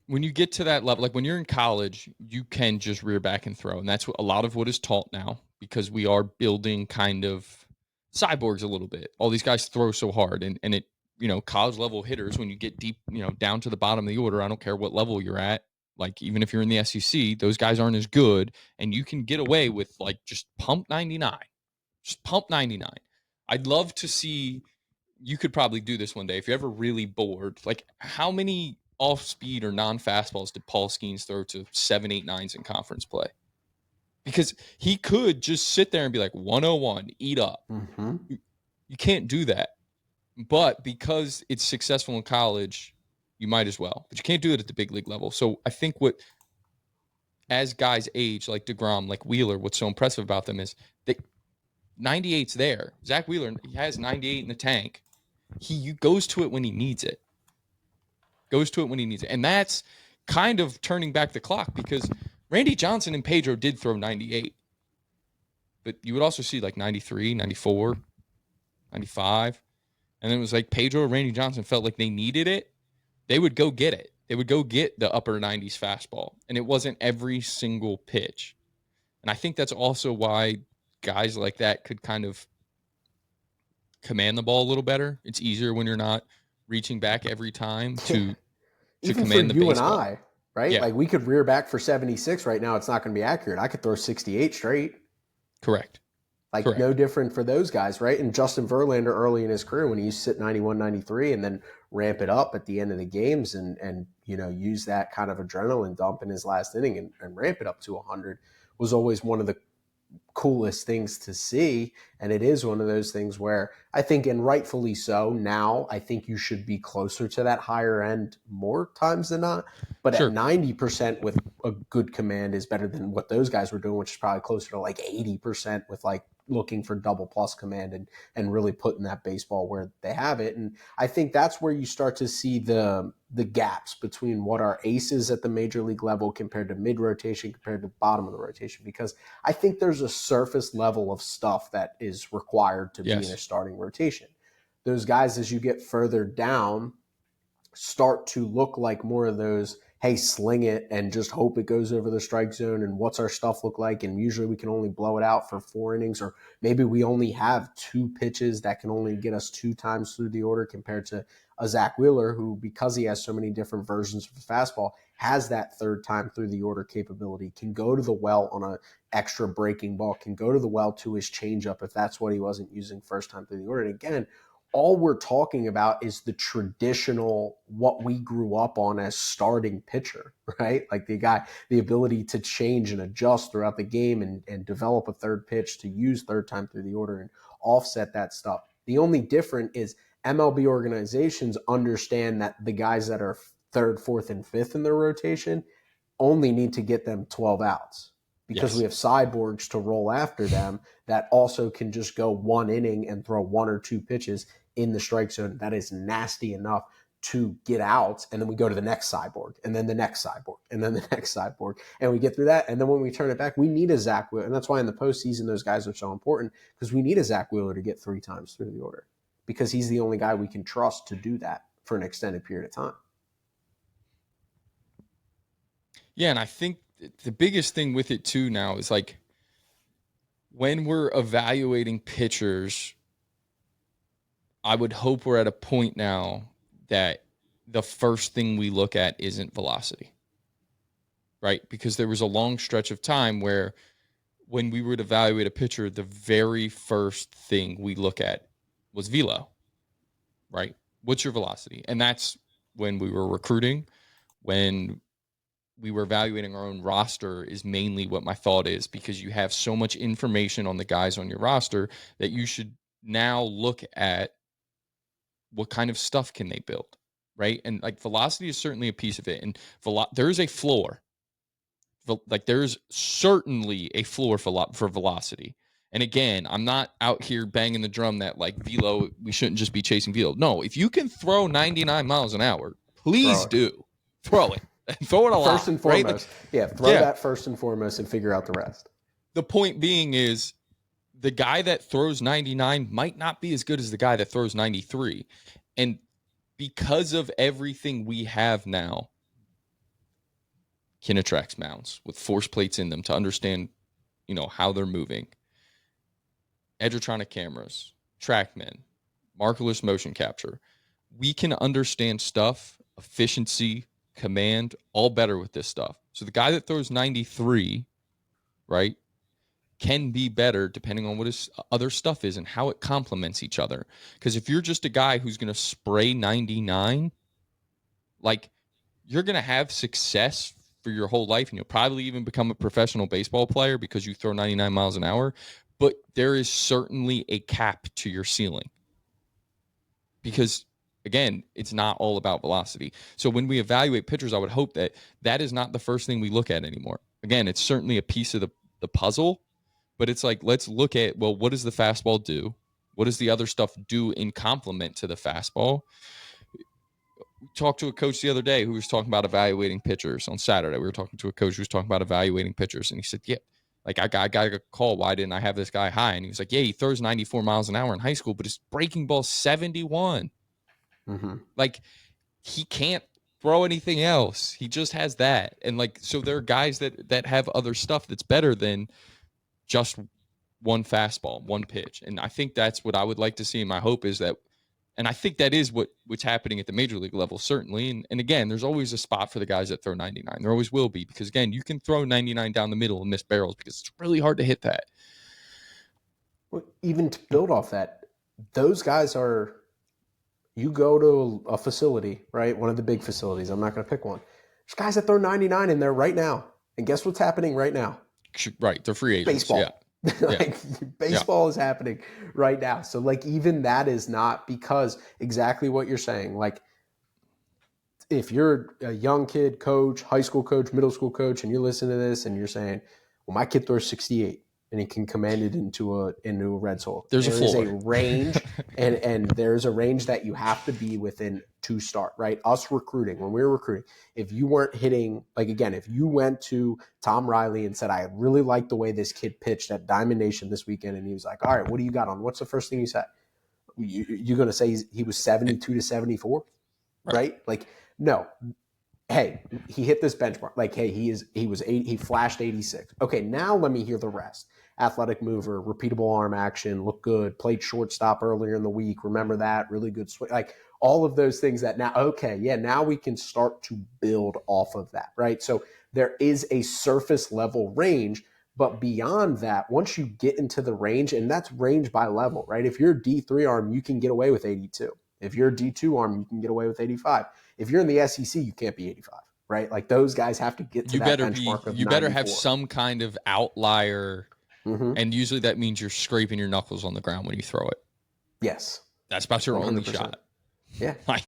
when you get to that level, like when you're in college, you can just rear back and throw. And that's what a lot of what is taught now, because we are building kind of cyborgs a little bit. All these guys throw so hard, and it, college level hitters, when you get deep, down to the bottom of the order, I don't care what level you're at. Like, even if you're in the SEC, those guys aren't as good, and you can get away with like just pump 99. Just pump 99. I'd love to see, you could probably do this one day if you're ever really bored. Like, how many off speed or non fastballs did Paul Skeens throw to 7, 8, 9s in conference play? Because he could just sit there and be like 101, eat up. Mm-hmm. You can't do that. But because it's successful in college, you might as well. But you can't do it at the big league level. So I think as guys age, like DeGrom, like Wheeler, what's so impressive about them is that 98's there. Zach Wheeler, he has 98 in the tank. He goes to it when he needs it. And that's kind of turning back the clock, because Randy Johnson and Pedro did throw 98. But you would also see like 93, 94, 95. And then it was like Pedro or Randy Johnson felt like they needed it. They would go get it. They would go get the upper 90s fastball. And it wasn't every single pitch. And I think that's also why guys like that could kind of command the ball a little better. It's easier when you're not reaching back every time to Even command for the you baseball. and I, right? Yeah. Like we could rear back for 76 right now. It's not going to be accurate. I could throw 68 straight. Correct. No different for those guys, right? And Justin Verlander early in his career, when he used to sit 91, 93 and then ramp it up at the end of the games and use that kind of adrenaline dump in his last inning and ramp it up to 100, was always one of the coolest things to see. And it is one of those things where I think, and rightfully so, now I think you should be closer to that higher end more times than not. But Sure. at 90% with a good command is better than what those guys were doing, which is probably closer to like 80% with like looking for double plus command and really putting that baseball where they have it. And I think that's where you start to see the gaps between what are aces at the major league level compared to mid rotation, compared to bottom of the rotation, because I think there's a surface level of stuff that is required to be in a starting rotation. Those guys, as you get further down, start to look like more of those, hey, sling it and just hope it goes over the strike zone, and what's our stuff look like? And usually we can only blow it out for 4 innings, or maybe we only have 2 pitches that can only get us 2 times through the order, compared to a Zach Wheeler who, because he has so many different versions of the fastball, has that 3rd time through the order capability, can go to the well on an extra breaking ball, can go to the well to his changeup if that's what he wasn't using first time through the order. And again, all we're talking about is the traditional, what we grew up on as starting pitcher, right? Like the ability to change and adjust throughout the game and develop a 3rd pitch to use 3rd time through the order and offset that stuff. The only difference is MLB organizations understand that the guys that are 3rd, 4th, and 5th in their rotation only need to get them 12 outs. Because we have cyborgs to roll after them that also can just go 1 inning and throw 1 or 2 pitches in the strike zone. That is nasty enough to get out. And then we go to the next cyborg, and then the next cyborg, and then the next cyborg. And we get through that. And then when we turn it back, we need a Zach Wheeler. And that's why in the postseason, those guys are so important, because we need a Zach Wheeler to get 3 times through the order, because he's the only guy we can trust to do that for an extended period of time. Yeah, and I think the biggest thing with it too now is like when we're evaluating pitchers, I would hope we're at a point now that the first thing we look at isn't velocity, right? Because there was a long stretch of time where when we would evaluate a pitcher, the very first thing we look at was velo, right? What's your velocity? And that's when we were recruiting, when we were evaluating our own roster, is mainly what my thought is, because you have so much information on the guys on your roster that you should now look at what kind of stuff can they build, right? And like velocity is certainly a piece of it. And there's a floor. Like there's certainly a floor for velocity. And again, I'm not out here banging the drum that like velo, we shouldn't just be chasing velo. No, if you can throw 99 miles an hour, please do. Throw it. Throw it a lot. First and foremost. Right? Throw that first and foremost and figure out the rest. The point being is the guy that throws 99 might not be as good as the guy that throws 93. And because of everything we have now, Kinetrex mounts with force plates in them to understand, how they're moving, Edgertronic cameras, TrackMan, markerless motion capture. We can understand stuff, efficiency, command, all better with this stuff. So the guy that throws 93, right, can be better depending on what his other stuff is and how it complements each other. Because if you're just a guy who's going to spray 99, like, you're going to have success for your whole life, and you'll probably even become a professional baseball player because you throw 99 miles an hour. But there is certainly a cap to your ceiling because, again, it's not all about velocity. So when we evaluate pitchers, I would hope that that is not the first thing we look at anymore. Again, it's certainly a piece of the puzzle, but it's like, let's look at, well, what does the fastball do? What does the other stuff do in complement to the fastball? We talked to a coach the other day who was talking about evaluating pitchers on Saturday. We were talking to a coach who was talking about evaluating pitchers, and he said, yeah, like, I got a call. Why didn't I have this guy high? And he was like, yeah, he throws 94 miles an hour in high school, but his breaking ball's 71. Mm-hmm. Like, he can't throw anything else. He just has that. And, like, so there are guys that have other stuff that's better than just one fastball, one pitch. And I think that's what I would like to see. My hope is that, and I think that is what's happening at the major league level, certainly. And again, there's always a spot for the guys that throw 99. There always will be, because, again, you can throw 99 down the middle and miss barrels because it's really hard to hit that. Well, even to build off that, those guys are, you go to a facility, right? One of the big facilities. I'm not going to pick one. There's guys that throw 99 in there right now. And guess what's happening right now? Right. They're free agents. Baseball. Yeah. Baseball is happening right now. So, like, even that is not, because exactly what you're saying. Like, if you're a young kid coach, high school coach, middle school coach, and you listen to this and you're saying, well, my kid throws 68 and he can command it into a red soul. There is a range, and there's a range that you have to be within to start, right? Us recruiting, when we were recruiting, if you weren't hitting, like, again, if you went to Tom Riley and said, I really like the way this kid pitched at Diamond Nation this weekend, and he was like, all right, what do you got on? What's the first thing you said? You're going to say he was 72 to 74, right? Like, no. Hey, he hit this benchmark. Like, hey, he flashed 86. Okay, now let me hear the rest. Athletic mover, repeatable arm action, look good, played shortstop earlier in the week. Remember that? Really good swing. Like, all of those things that now, okay, yeah, now we can start to build off of that, right? So there is a surface level range, but beyond that, once you get into the range, and that's range by level, right? If you're a D3 arm, you can get away with 82. If you're a D2 arm, you can get away with 85. If you're in the SEC, you can't be 85, right? Like, those guys have to get to that benchmark of 94. You better have some kind of outlier, and usually that means you're scraping your knuckles on the ground when you throw it. Yes. That's about your 100%. Only shot. Yeah. Like,